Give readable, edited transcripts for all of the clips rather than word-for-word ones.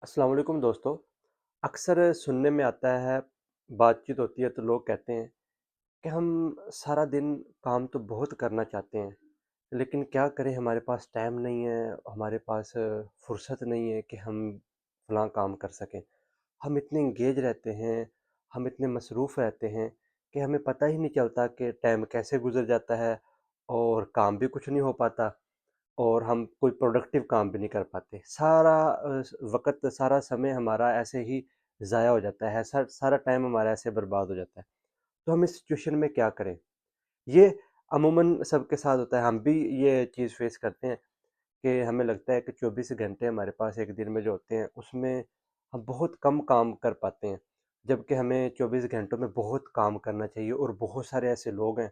अस्सलाम वालेकुम दोस्तों। अक्सर सुनने में आता है, बातचीत होती है तो लोग कहते हैं कि हम सारा दिन काम तो बहुत करना चाहते हैं, लेकिन क्या करें हमारे पास टाइम नहीं है, हमारे पास फुर्सत नहीं है कि हम फलाँ काम कर सकें। हम इतने एंगेज रहते हैं, हम इतने मसरूफ़ रहते हैं कि हमें पता ही नहीं चलता कि टाइम कैसे गुज़र जाता है और काम भी कुछ नहीं हो पाता। और हम कोई प्रोडक्टिव काम भी नहीं कर पाते। सारा वक़्त, सारा समय हमारा ऐसे ही ज़ाया हो जाता है, सारा टाइम हमारा ऐसे बर्बाद हो जाता है। तो हम इस सिचुएशन में क्या करें? ये अमूमन सबके साथ होता है, हम भी ये चीज़ फ़ेस करते हैं कि हमें लगता है कि 24 घंटे हमारे पास एक दिन में जो होते हैं, उसमें हम बहुत कम काम कर पाते हैं। जबकि हमें 24 घंटों में बहुत काम करना चाहिए और बहुत सारे ऐसे लोग हैं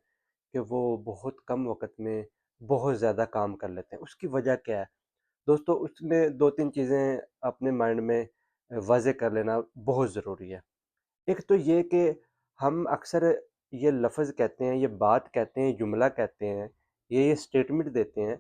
कि वो बहुत कम वक़्त में बहुत ज़्यादा काम कर लेते हैं। उसकी वजह क्या है? दोस्तों उसमें 2-3 चीज़ें अपने माइंड में वाज़ेह कर लेना बहुत ज़रूरी है। एक तो ये कि हम अक्सर ये लफ़्ज़ कहते हैं, ये बात कहते हैं, जुमला कहते हैं, ये स्टेटमेंट देते हैं,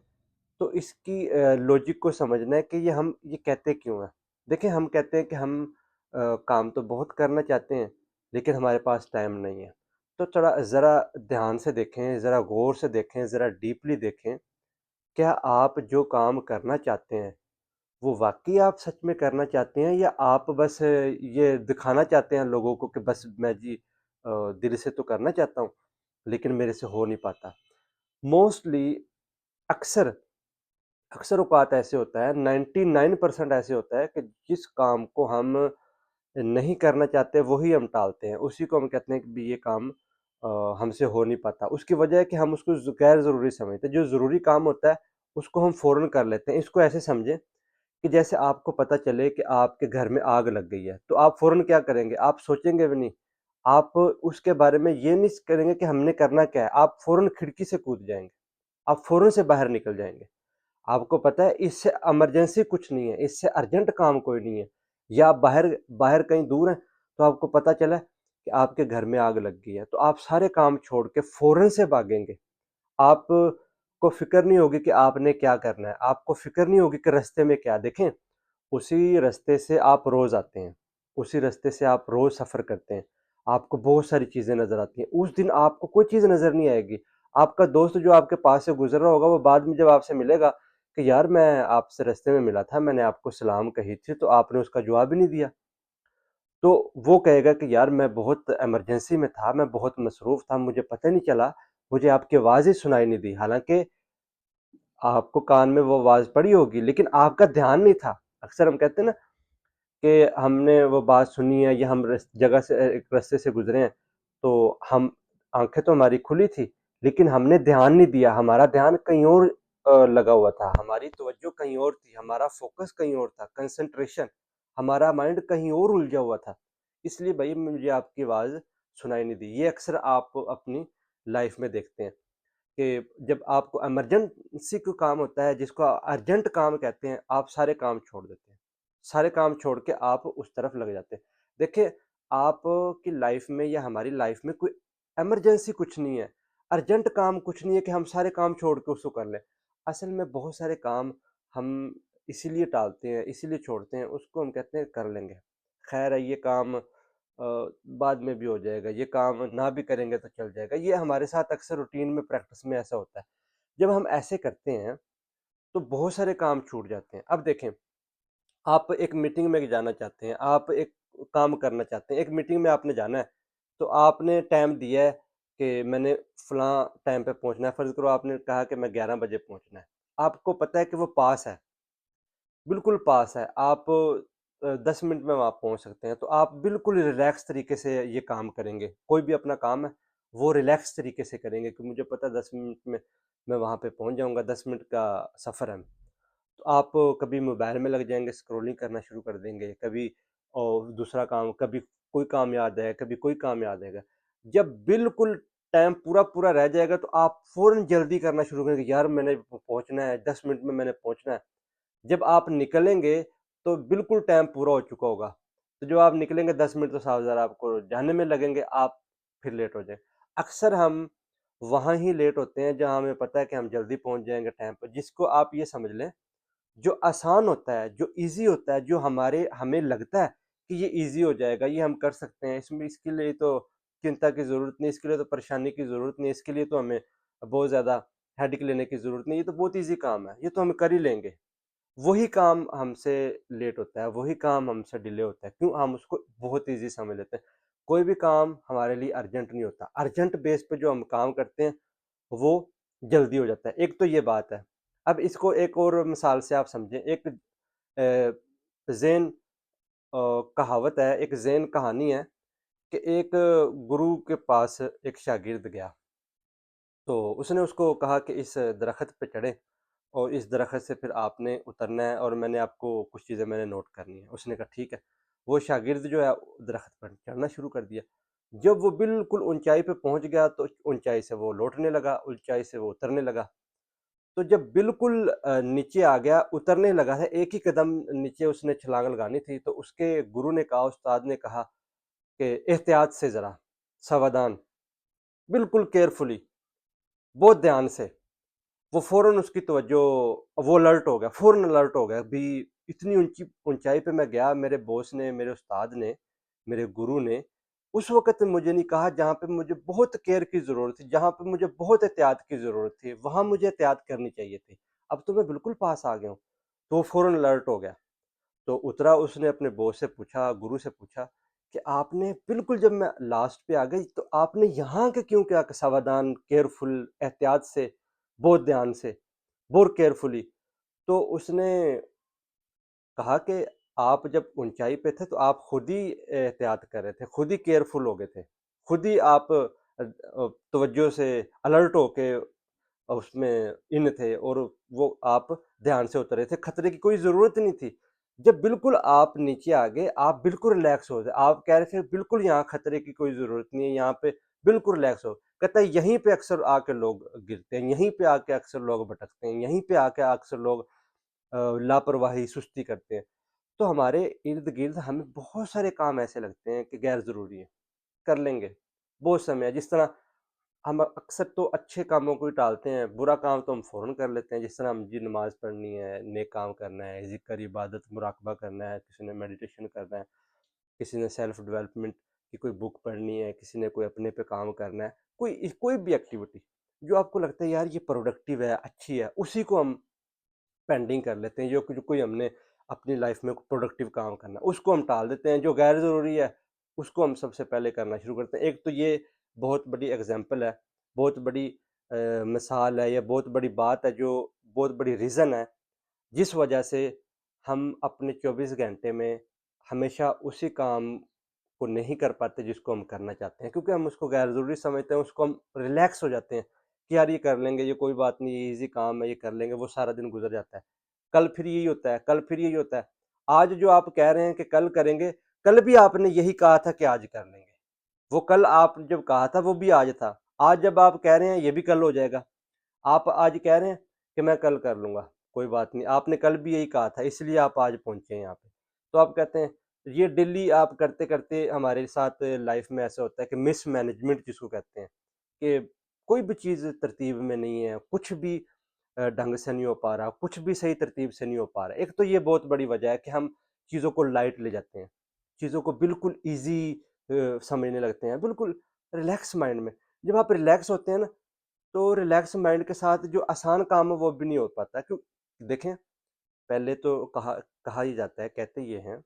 तो इसकी लॉजिक को समझना है कि ये कहते क्यों हैं। देखिए हम कहते हैं कि हम काम तो बहुत करना चाहते हैं, लेकिन हमारे पास टाइम नहीं है। तो थोड़ा ज़रा ध्यान से देखें, ज़रा गौर से देखें, ज़रा डीपली देखें, क्या आप जो काम करना चाहते हैं वो वाक़ई आप सच में करना चाहते हैं या आप बस ये दिखाना चाहते हैं लोगों को कि बस मैं जी दिल से तो करना चाहता हूँ, लेकिन मेरे से हो नहीं पाता। मोस्टली अक्सर अक्सर औक़ात ऐसे होता है 99% ऐसे होता है कि जिस काम को हम नहीं करना चाहते वही हम टालते हैं। उसी को हम कहते हैं कि भई ये काम हमसे हो नहीं पाता। उसकी वजह है कि हम उसको गैर ज़रूरी समझते हैं। जो ज़रूरी काम होता है उसको हम फ़ौरन कर लेते हैं। इसको ऐसे समझें कि जैसे आपको पता चले कि आपके घर में आग लग गई है, तो आप फ़ौरन क्या करेंगे? आप सोचेंगे भी नहीं। आप उसके बारे में ये नहीं करेंगे कि हमने करना क्या है, आप फ़ौरन खिड़की से कूद जाएँगे। आप फ़ौरन से बाहर निकल जाएँगे। आपको पता है इससे इमरजेंसी कुछ नहीं है, इससे अर्जेंट काम कोई नहीं है। या आप बाहर बाहर कहीं दूर हैं, तो आपको पता चला कि आपके घर में आग लग गई है, तो आप सारे काम छोड़ के फ़ौरन से भागेंगे। आपको फ़िक्र नहीं होगी कि आपने क्या करना है, आपको फ़िक्र नहीं होगी कि रास्ते में क्या देखें, उसी रास्ते से आप रोज़ आते हैं, उसी रास्ते से आप रोज़ सफ़र करते हैं, आपको बहुत सारी चीज़ें नज़र आती हैं, उस दिन आपको कोई चीज़ नज़र नहीं आएगी। आपका दोस्त जो आपके पास से गुज़र रहा होगा, वो बाद में जब आपसे मिलेगा कि यार मैं आपसे रास्ते में मिला था, मैंने आपको सलाम कही थी, तो आपने उसका जवाब ही नहीं दिया। तो वो कहेगा कि यार मैं बहुत इमरजेंसी में था, मैं बहुत मसरूफ़ था, मुझे पता ही नहीं चला, मुझे आपकी आवाज़ ही सुनाई नहीं दी। हालाँकि आपको कान में वो आवाज़ पड़ी होगी, लेकिन आपका ध्यान नहीं था। अक्सर हम कहते हैं ना कि हमने वो बात सुनी है या हम जगह से एक रास्ते से गुज़रे हैं, तो हम आँखें तो हमारी खुली थी, लेकिन हमने ध्यान नहीं दिया, हमारा ध्यान कहीं और लगा हुआ था, हमारी तवज्जो कहीं और थी, हमारा फ़ोकस कहीं और था, कंसंट्रेशन हमारा माइंड कहीं और उलझा हुआ था। इसलिए भई मुझे आपकी आवाज़ सुनाई नहीं दी। ये अक्सर आप अपनी लाइफ़ में देखते हैं कि जब आपको इमरजेंसी कोई काम होता है, जिसको अर्जेंट काम कहते हैं, आप सारे काम छोड़ देते हैं। सारे काम छोड़ के आप उस तरफ लग जाते हैं। देखिए, आपकी लाइफ़ में या हमारी लाइफ़ में कोई इमरजेंसी कुछ नहीं है, अर्जेंट काम कुछ नहीं है कि हम सारे काम छोड़ के उसको कर लें। असल में बहुत सारे काम हम इसीलिए टालते हैं, इसीलिए छोड़ते हैं, उसको हम कहते हैं कर लेंगे। ख़ैर है ये काम बाद में भी हो जाएगा, ये काम ना भी करेंगे तो चल जाएगा। ये हमारे साथ अक्सर रूटीन में, प्रैक्टिस में ऐसा होता है। जब हम ऐसे करते हैं, तो बहुत सारे काम छूट जाते हैं। अब देखें, आप एक मीटिंग में जाना चाहते हैं, आप एक काम करना चाहते हैं, एक मीटिंग में आपने जाना है, तो आपने टाइम दिया है कि मैंने फलाँ टाइम पे पहुँचना है। फ़र्ज़ करो आपने कहा कि मैं 11 बजे पहुँचना है। आपको पता है कि वो पास है, बिल्कुल पास है। आप 10 मिनट में वहाँ पहुँच सकते हैं, तो आप बिल्कुल रिलैक्स तरीके से ये काम करेंगे। कोई भी अपना काम है, वो रिलैक्स तरीके से करेंगे कि मुझे पता है 10 मिनट में मैं वहाँ पे पहुँच जाऊँगा, 10 मिनट का सफ़र है। तो आप कभी मोबाइल में लग जाएँगे, स्क्रॉलिंग करना शुरू कर देंगे, कभी और दूसरा काम, कभी कोई काम याद आएगा, कभी कोई काम याद आएगा। जब बिल्कुल टाइम पूरा-पूरा रह जाएगा, तो आप फ़ौरन जल्दी करना शुरू करेंगे, यार मैंने पहुँचना है, 10 मिनट में मैंने पहुँचना है। जब आप निकलेंगे, तो बिल्कुल टाइम पूरा हो चुका होगा। तो जब आप निकलेंगे 10 मिनट तो साफ-ज़रा आपको जाने में लगेंगे, आप फिर लेट हो जाएँ। अक्सर हम वहाँ ही लेट होते हैं, जहाँ हमें पता है कि हम जल्दी पहुँच जाएँगे टाइम पे, जिसको आप ये समझ लें जो आसान होता है, जो ईज़ी होता है, जो हमें लगता है कि ये ईज़ी हो जाएगा, ये हम कर सकते हैं, इसमें इसके लिए तो चिंता की ज़रूरत नहीं, इसके लिए तो परेशानी की ज़रूरत नहीं, इसके लिए तो हमें बहुत ज़्यादा हेडेक लेने की ज़रूरत नहीं, ये तो बहुत ईज़ी काम है, ये तो हम कर ही लेंगे। वही काम हमसे लेट होता है, वही काम हमसे डिले होता है। क्यों? हम उसको बहुत ईज़ी समझ लेते हैं। कोई भी काम हमारे लिए अर्जेंट नहीं होता। अर्जेंट बेस पे जो हम काम करते हैं, वो जल्दी हो जाता है। एक तो ये बात है। अब इसको एक और मिसाल से आप समझें। एक ज़ेन कहावत है, एक ज़ेन कहानी है कि एक गुरु के पास एक शागिर्द गया। तो उसने उसको कहा कि इस दरख़्त पे चढ़ें और इस दरख़्त से फिर आपने उतरना है और मैंने आपको कुछ चीज़ें मैंने नोट करनी है। उसने कहा ठीक है। वो शागिर्द जो है दरख़्त पर चढ़ना शुरू कर दिया। जब वो बिल्कुल ऊँचाई पे पहुँच गया तो ऊँचाई से वो लौटने लगा, ऊँचाई से वो उतरने लगा। तो जब बिल्कुल नीचे आ गया, उतरने लगा था, एक ही कदम नीचे उसने छलांग लगानी थी, तो उसके गुरु ने कहा, उस्ताद ने कहा कि एहतियात से ज़रा, सावधान, बिल्कुल केयरफुली, बहुत ध्यान से। वो फ़ौरन उसकी तवज्जो वो अलर्ट हो गया, फ़ौरन अलर्ट हो गया। भई इतनी ऊँची ऊँचाई पे मैं गया, मेरे बॉस ने, मेरे उस्ताद ने, मेरे गुरु ने उस वक़्त मुझे नहीं कहा जहाँ पे मुझे बहुत केयर की ज़रूरत थी, जहाँ पे मुझे बहुत एहतियात की ज़रूरत थी, वहाँ मुझे एहतियात करनी चाहिए थी। अब तो मैं बिल्कुल पास आ गया हूँ। तो वो फ़ौरन अलर्ट हो गया। तो उतरा, उसने अपने बॉस से पूछा, गुरु से पूछा कि आपने बिल्कुल जब मैं लास्ट पे आ गई तो आपने यहाँ के क्यों किया? सावधान, केयरफुल, एहतियात से, बहुत ध्यान से, बहुत केयरफुली। तो उसने कहा कि आप जब ऊँचाई पे थे तो आप खुद ही एहतियात कर रहे थे, खुद ही केयरफुल हो गए थे, खुद ही आप तवज्जो से अलर्ट होके उसमें इन थे और वो आप ध्यान से उतर रहे थे, खतरे की कोई ज़रूरत नहीं थी। जब बिल्कुल आप नीचे आ गए, आप बिल्कुल रिलैक्स हो गए, आप कह रहे थे बिल्कुल यहाँ खतरे की कोई ज़रूरत नहीं है, यहाँ पे बिल्कुल रिलैक्स हो। कहता है यहीं पे अक्सर आके लोग गिरते हैं, यहीं पे आके अक्सर लोग भटकते हैं, यहीं पे आके अक्सर लोग लापरवाही, सुस्ती करते हैं। तो हमारे इर्द-गिर्द हमें बहुत सारे काम ऐसे लगते हैं कि गैर ज़रूरी है, कर लेंगे, बहुत समय है। जिस तरह हम अक्सर तो अच्छे कामों को ही टालते हैं, बुरा काम तो हम फ़ौरन कर लेते हैं। जिस तरह हम जी नमाज़ पढ़नी है, नेक काम करना है, ज़िक्र, इबादत, मुराक़बा करना है, किसी ने मेडिटेशन करना है, किसी ने सेल्फ डेवलपमेंट की कोई बुक पढ़नी है, किसी ने कोई अपने पे काम करना है, कोई भी एक्टिविटी जो आपको लगता है यार ये प्रोडक्टिव है, अच्छी है, उसी को हम पेंडिंग कर लेते हैं। जो कोई हमने अपनी लाइफ में प्रोडक्टिव काम करना है, उसको हम टाल देते हैं। जो गैर ज़रूरी है, उसको हम सबसे पहले करना शुरू करते हैं। एक तो ये बहुत बड़ी एग्ज़ाम्पल है, बहुत बड़ी मिसाल है या बहुत बड़ी बात है, जो बहुत बड़ी रीज़न है, जिस वजह से हम अपने 24 घंटे में हमेशा उसी काम को नहीं कर पाते जिसको हम करना चाहते हैं, क्योंकि हम उसको गैर ज़रूरी समझते हैं, उसको हम रिलैक्स हो जाते हैं कि यार ये कर लेंगे, ये कोई बात नहीं, ये ईज़ी काम है, ये कर लेंगे, वो सारा दिन गुज़र जाता है। कल फिर यही होता है, कल फिर यही होता है। आज जो आप कह रहे हैं कि कल करेंगे, कल भी आपने यही कहा था कि आज कर लेंगे। वो कल आप जब कहा था वो भी आज था। आज जब आप कह रहे हैं ये भी कल हो जाएगा। आप आज कह रहे हैं कि मैं कल कर लूँगा, कोई बात नहीं। आपने कल भी यही कहा था, इसलिए आप आज पहुँचे हैं यहाँ पे। तो आप कहते हैं ये डेली आप करते-करते हमारे साथ लाइफ़ में ऐसा होता है कि मिसमैनेजमेंट जिसको कहते हैं, कि कोई भी चीज़ तरतीब में नहीं है, कुछ भी ढंग से नहीं हो पा रहा, कुछ भी सही तरतीब से नहीं हो पा रहा। एक तो ये बहुत बड़ी वजह है कि हम चीज़ों को लाइट ले जाते हैं, चीज़ों को बिल्कुल ईज़ी समझने लगते हैं, बिल्कुल रिलैक्स माइंड में। जब आप रिलैक्स होते हैं ना, तो रिलैक्स माइंड के साथ जो आसान काम है वो भी नहीं हो पाता। क्यों? देखें, पहले तो कहा कहा ही जाता है, कहते ये हैं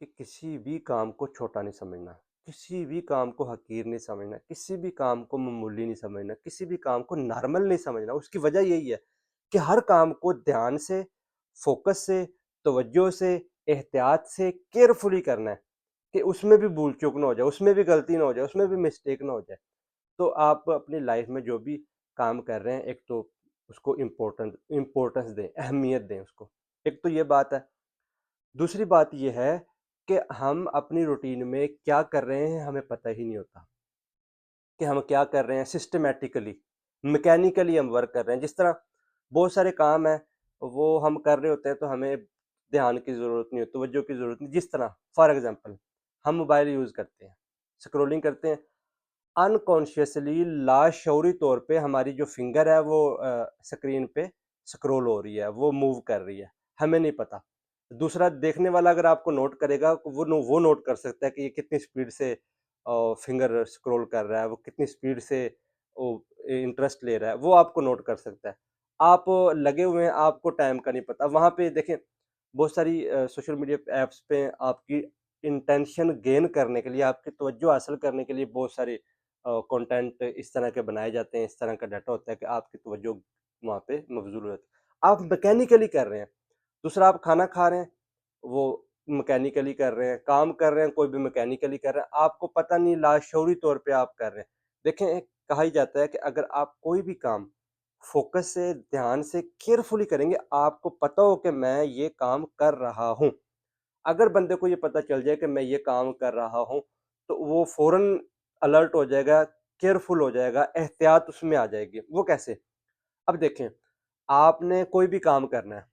कि किसी भी काम को छोटा नहीं समझना, किसी भी काम को हकीर नहीं समझना, किसी भी काम को मामूली नहीं समझना, किसी भी काम को नॉर्मल नहीं समझना। उसकी वजह यही है कि हर काम को ध्यान से, फ़ोकस से, तवज्जो से, एहतियात से, केयरफुली करना है कि उसमें भी भूल-चूक ना हो जाए, उसमें भी गलती ना हो जाए, उसमें भी मिस्टेक ना हो जाए। तो आप अपनी लाइफ़ में जो भी काम कर रहे हैं, एक तो उसको इम्पोर्टेंस दें, अहमियत दें उसको। एक तो ये बात है। दूसरी बात ये है कि हम अपनी रूटीन में क्या कर रहे हैं हमें पता ही नहीं होता कि हम क्या कर रहे हैं सिस्टमैटिकली, मैकेनिकली हम वर्क कर रहे हैं। जिस तरह बहुत सारे काम हैं, वो हम कर रहे होते हैं तो हमें ध्यान की ज़रूरत नहीं होती, तवज्जो की ज़रूरत नहीं। जिस तरह फॉर एग्ज़ाम्पल हम मोबाइल यूज़ करते हैं, स्क्रॉलिंग करते हैं, अनकॉन्शियसली लाशऊरी तौर पे हमारी जो फ़िंगर है वो स्क्रीन पे स्क्रॉल हो रही है, वो मूव कर रही है। हमें नहीं पता। दूसरा देखने वाला अगर आपको नोट करेगा, वो नोट कर सकता है कि ये कितनी स्पीड से फिंगर स्क्रॉल कर रहा है, वो कितनी स्पीड से वो इंटरेस्ट ले रहा है, वो आपको नोट कर सकता है। आप लगे हुए हैं, आपको टाइम का नहीं पता। वहाँ पे देखें, बहुत सारी सोशल मीडिया ऐप्स पे आपकी इंटेंशन गेन करने के लिए, आपकी तवज्जो हासिल करने के लिए बहुत सारे कंटेंट इस तरह के बनाए जाते हैं, इस तरह का डाटा होता है कि आपकी तवज्जो वहाँ पे मबज़ूल रहती है। आप मैकेनिकली कर रहे हैं, दूसरा आप खाना खा रहे हैं, वो मैकेनिकली कर रहे हैं, काम कर रहे हैं, कोई भी मैकेनिकली कर रहा है, आपको पता नहीं लाशऊरी तौर पे आप कर रहे हैं। देखें, एक कहा ही जाता है कि अगर आप कोई भी काम फ़ोकस से, ध्यान से, केयरफुली करेंगे, आपको पता हो कि मैं ये काम कर रहा हूँ। अगर बंदे को ये पता चल जाए कि मैं ये काम कर रहा हूँ, तो वो फ़ौरन अलर्ट हो जाएगा, केयरफुल हो जाएगा, एहतियात उसमें आ जाएगी। वो कैसे? अब देखें, आपने कोई भी काम करना है,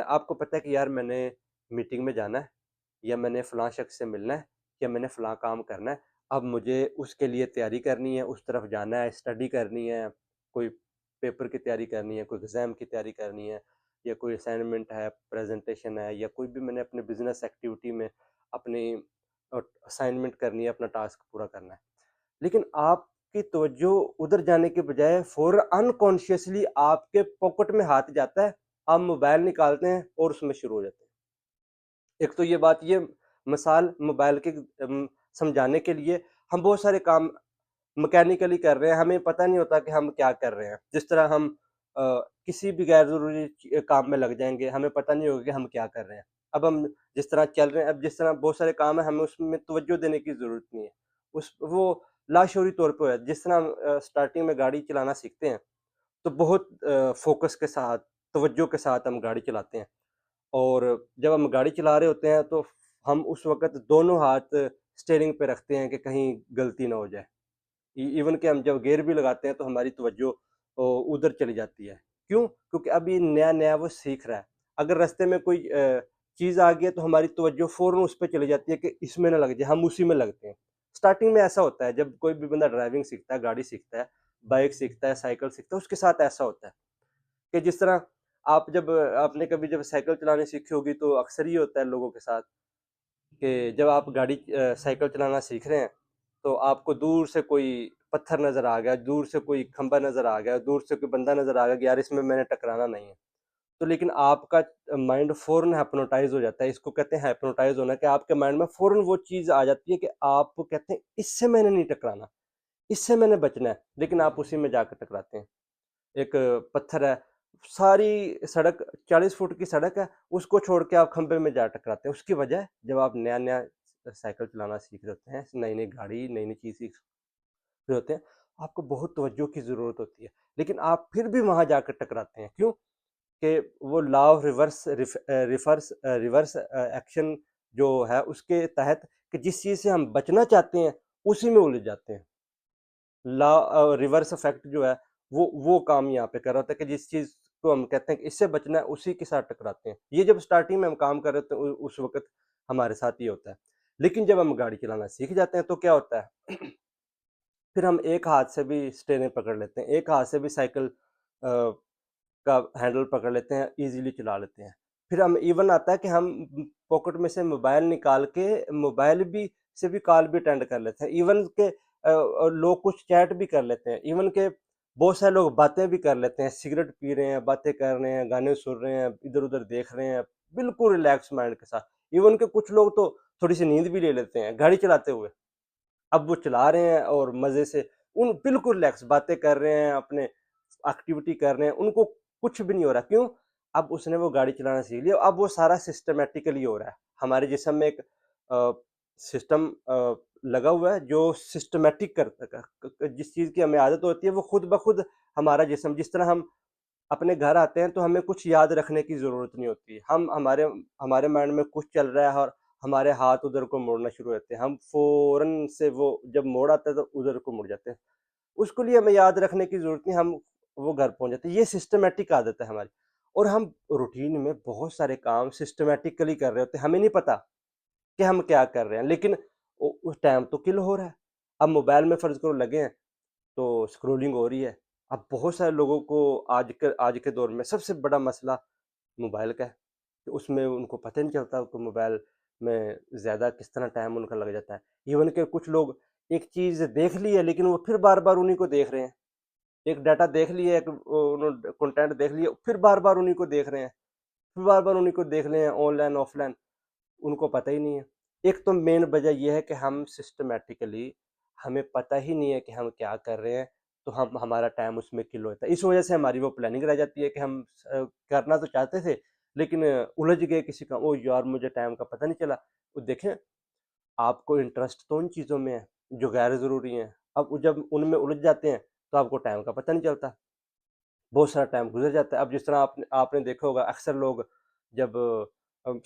आपको पता है कि यार मैंने मीटिंग में जाना है, या मैंने फलाँ शख्स से मिलना है, या मैंने फलाँ काम करना है। अब मुझे उसके लिए तैयारी करनी है, उस तरफ जाना है, स्टडी करनी है, कोई पेपर की तैयारी करनी है, कोई एग्ज़ाम की तैयारी करनी है, या कोई असाइनमेंट है, प्रेज़ेंटेशन है, या कोई भी मैंने अपने बिज़नेस एक्टिविटी में अपनी असाइनमेंट करनी है, अपना टास्क पूरा करना है। लेकिन आपकी तवज्जो उधर जाने के बजाय फ़ौरन अनकॉन्शियसली आपके पॉकेट में हाथ जाता है, आप मोबाइल निकालते हैं और उसमें शुरू हो जाते हैं। एक तो ये बात, ये मिसाल मोबाइल की समझाने के लिए हम बहुत सारे काम मैकेनिकली कर रहे हैं, हमें पता नहीं होता कि हम क्या कर रहे हैं। जिस तरह हम अ, किसी भी गैर ज़रूरी काम में लग जाएँगे, हमें पता नहीं होगा कि हम क्या कर रहे हैं। अब हम जिस तरह चल रहे हैं, अब जिस तरह बहुत सारे काम हैं, हमें उसमें तवज्जो देने की ज़रूरत नहीं है। वो लाशऊरी तौर पे हो जाता है। जिस तरह हम स्टार्टिंग में गाड़ी चलाना सीखते हैं, तो बहुत फ़ोकस के साथ, तवज्जो के साथ हम गाड़ी चलाते हैं। और जब हम गाड़ी चला रहे होते हैं, तो हम उस वक़्त दोनों हाथ स्टीयरिंग पे रखते हैं कि कहीं गलती ना हो जाए। इवन कि हम जब गियर भी लगाते हैं, तो हमारी तवज्जो उधर चली जाती है। क्यों? क्योंकि अभी नया-नया वो सीख रहा है। अगर रास्ते में कोई चीज़ आ गई है, तो हमारी तवज्जो फ़ौरन उस पे चली जाती है कि इसमें ना लग जाए, हम उसी में लगते हैं। स्टार्टिंग में ऐसा होता है, जब कोई भी बंदा ड्राइविंग सीखता है, गाड़ी सीखता है, बाइक सीखता है, साइकिल सीखता है, उसके साथ ऐसा होता है कि जिस तरह आप जब आपने कभी जब साइकिल चलानी सीखी होगी, तो अक्सर ये होता है लोगों के साथ कि जब आप साइकिल चलाना सीख रहे हैं, तो आपको दूर से कोई पत्थर नज़र आ गया, दूर से कोई खंभा नज़र आ गया, दूर से कोई बंदा नज़र आ गया कि यार इसमें मैंने टकराना नहीं है। तो लेकिन आपका माइंड फ़ौरन हिप्नोटाइज़ हो जाता है, इसको कहते हैं हिप्नोटाइज़ होना, कि आपके माइंड में फ़ौरन वो चीज़ आ जाती है कि आप कहते हैं इससे मैंने नहीं टकराना, इससे मैंने बचना है, लेकिन आप उसी में जाकर टकराते हैं। एक पत्थर है, सारी सड़क 40 फुट की सड़क है, उसको छोड़ के आप खंभे में जा टकराते हैं। उसकी वजह, जब आप नया-नया साइकिल चलाना सीख रहे होते हैं, नई-नई गाड़ी, नई-नई चीज़ सीख रहे होते हैं, आपको बहुत तवज्जो की ज़रूरत होती है। लेकिन आप फिर भी वहाँ जाकर टकराते हैं, क्यों? कि वो लॉ ऑफ रिवर्स एक्शन जो है, उसके तहत, कि जिस चीज़ से हम बचना चाहते हैं, उसी में उलझ जाते हैं। रिवर्स इफ़ेक्ट जो है, वो काम यहाँ पे कर रहा था कि जिस चीज़ को हम कहते हैं कि इससे बचना है, उसी के साथ टकराते हैं। ये जब स्टार्टिंग में हम काम कर रहे होते हैं, उस वक़्त हमारे साथ ये होता है। लेकिन जब हम गाड़ी चलाना सीख जाते हैं, तो क्या होता है, फिर हम एक हाथ से भी स्टीयरिंग पकड़ लेते हैं, एक हाथ से भी साइकिल का हैंडल पकड़ लेते हैं, ईज़िली चला लेते हैं। फिर हम इवन आता है कि हम पॉकेट में से मोबाइल निकाल के मोबाइल भी से भी कॉल भी अटेंड कर लेते हैं। इवन के लोग कुछ चैट भी कर लेते हैं। इवन के बहुत सारे लोग बातें भी कर लेते हैं, सिगरेट पी रहे हैं, बातें कर रहे हैं, गाने सुन रहे हैं, इधर-उधर देख रहे हैं, बिल्कुल रिलैक्स माइंड के साथ। इवन के कुछ लोग तो थोड़ी-सी नींद भी ले लेते हैं, गाड़ी चलाते हुए। अब वो चला रहे हैं और मज़े से उन बिल्कुल रिलैक्स बातें कर रहे हैं, अपने एक्टिविटी कर रहे हैं, उनको कुछ भी नहीं हो रहा। क्यों? अब उसने वो गाड़ी चलाना सीख लिया, अब वो सारा सिस्टमैटिकली हो रहा है। हमारे जिस्म में एक अ, सिस्टम लगा हुआ है, जो सिस्टमैटिक करता क क जिस चीज़ की हमें आदत होती है, वो खुद ब खुद हमारा जिस्म, जिस तरह हम अपने घर आते हैं, तो हमें कुछ याद रखने की ज़रूरत नहीं होती है। हम हमारे हमारे माइंड में कुछ चल रहा है, और हमारे हाथ उधर को मुड़ना शुरू हो जाते हैं। हम फ़ौरन से वो जब मोड़ आता है, तो उधर को मुड़ जाते हैं। उसके लिए हमें याद रखने की ज़रूरत नहीं, हम वो घर पहुँच जाते हैं। ये सिस्टमैटिक आदत है हमारी, और हम रूटीन में बहुत सारे काम सिस्टमैटिकली कर रहे होते हैं। हमें नहीं पता कि हम क्या कर रहे हैं, लेकिन उस टाइम तो किल हो रहा है। अब मोबाइल में फ़र्ज़ करो लगे हैं, तो स्क्रॉलिंग हो रही है। अब बहुत सारे लोगों को आज के दौर में सबसे बड़ा मसला मोबाइल का है। तो उसमें उनको पता ही नहीं चलता कि मोबाइल में ज़्यादा किस तरह टाइम उनका लग जाता है। इवन कि कुछ लोग एक चीज़ देख ली है लेकिन वो फिर बार-बार उन्हीं को देख रहे हैं। एक डाटा देख लिया, एक उन्होंने कंटेंट देख लिया, फिर बार-बार उन्हीं को देख रहे हैं, फिर बार-बार उन्हीं को देख रहे हैं ऑनलाइन, ऑफ़लाइन, उनको पता ही नहीं है। एक तो मेन वजह ये है कि हम सिस्टमैटिकली हमें पता ही नहीं है कि हम क्या कर रहे हैं, तो हम हमारा टाइम उसमें किल होता है। इस वजह से हमारी वो प्लानिंग रह जाती है कि हम करना तो चाहते थे, लेकिन उलझ गए किसी काम, ओह यार! मुझे टाइम का पता नहीं चला। तो देखें, आपको इंटरेस्ट तो उन चीज़ों में है, जो गैर ज़रूरी हैं। अब जब उनमें उलझ जाते हैं, तो आपको टाइम का पता नहीं चलता। बहुत सारा टाइम गुज़र जाता है। अब जिस तरह आपने आपने देखा होगा, अक्सर लोग जब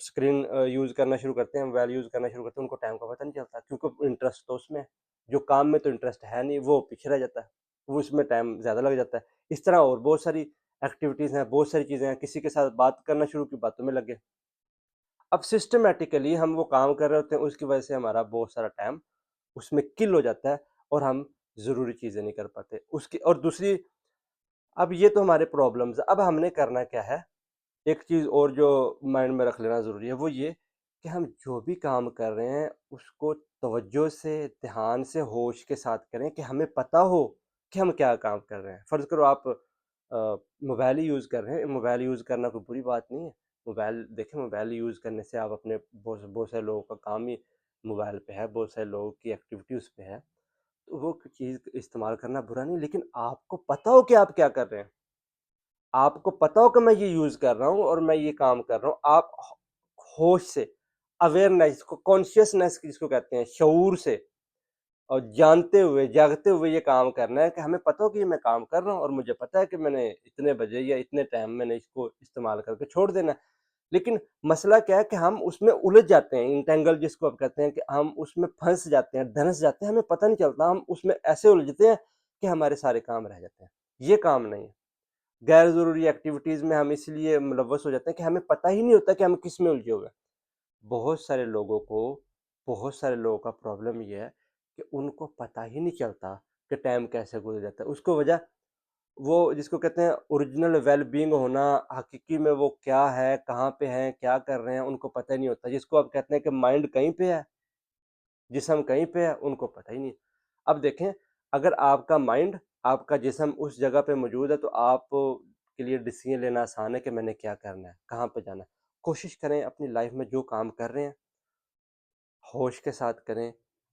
स्क्रीन यूज़ करना शुरू करते हैं, मोबाइल यूज़ करना शुरू करते हैं, उनको टाइम का पता नहीं चलता क्योंकि इंटरेस्ट तो उसमें है। जो काम में तो इंटरेस्ट है नहीं, वो पीछे रह जाता है। वो उसमें टाइम ज़्यादा लग जाता है। इस तरह और बहुत सारी एक्टिविटीज़ हैं, बहुत सारी चीज़ें हैं, किसी के साथ बात करना शुरू की, बातों में लग गए। अब सिस्टमैटिकली हम वो काम कर रहे होते हैं, उसकी वजह से हमारा बहुत सारा टाइम उसमें किल हो जाता है और हम ज़रूरी चीज़ें नहीं कर पाते। उसकी और दूसरी, अब ये तो हमारे प्रॉब्लम्स हैं। अब हमने करना क्या है? एक चीज़ और जो माइंड में रख लेना ज़रूरी है, वो ये कि हम जो भी काम कर रहे हैं, उसको तवज्जो से, ध्यान से, होश के साथ करें कि हमें पता हो कि हम क्या काम कर रहे हैं। फ़र्ज़ करो आप मोबाइल ही यूज़ कर रहे हैं, मोबाइल यूज़ करना कोई बुरी बात नहीं है। मोबाइल देखें, मोबाइल यूज़ करने से आप अपने बहुत बहुत सारे लोगों का काम ही मोबाइल पे है, बहुत सारे लोगों की एक्टिविटी उस पे है। तो वो चीज़ इस्तेमाल करना बुरा नहीं, लेकिन आपको पता हो कि आप क्या कर रहे हैं। आपको पता हो कि मैं ये यूज़ कर रहा हूँ और मैं ये काम कर रहा हूँ, आप होश से, अवेयरनेस को, कॉन्शियसनेस जिसको कहते हैं, शऊर से और जानते हुए, जागते हुए ये काम करना है कि हमें पता हो कि ये मैं काम कर रहा हूँ और मुझे पता है कि मैंने इतने बजे या इतने टाइम मैंने इसको इस्तेमाल करके छोड़ देना है। लेकिन मसला क्या है कि हम उसमें उलझ जाते हैं, इंटेंगल जिसको आप कहते हैं, कि हम उसमें फँस जाते हैं, धँस जाते हैं, हमें पता नहीं चलता, हम उसमें ऐसे उलझते हैं कि हमारे सारे काम रह जाते हैं। ये काम नहीं है। गैर ज़रूरी एक्टिविटीज़ में हम इसलिए मुलव्वस हो जाते हैं कि हमें पता ही नहीं होता कि हम किस में उलझे हुए हैं। बहुत सारे लोगों को बहुत सारे लोगों का प्रॉब्लम ये है कि उनको पता ही नहीं चलता कि टाइम कैसे गुज़र जाता है। उसको वजह, वो जिसको कहते हैं ओरिजिनल वेल-बीइंग होना, हकीकी में वो क्या है, कहाँ पे हैं, क्या कर रहे हैं, उनको पता ही नहीं होता। जिसको आप कहते हैं कि माइंड कहीं पे है, जिस्म कहीं पे है, उनको पता ही नहीं। अब देखें, अगर आपका माइंड, आपका जिस्म उस जगह पे मौजूद है, तो आप के लिए डिसीज़न लेना आसान है कि मैंने क्या करना है, कहाँ पे जाना है। कोशिश करें अपनी लाइफ़ में जो काम कर रहे हैं, होश के साथ करें।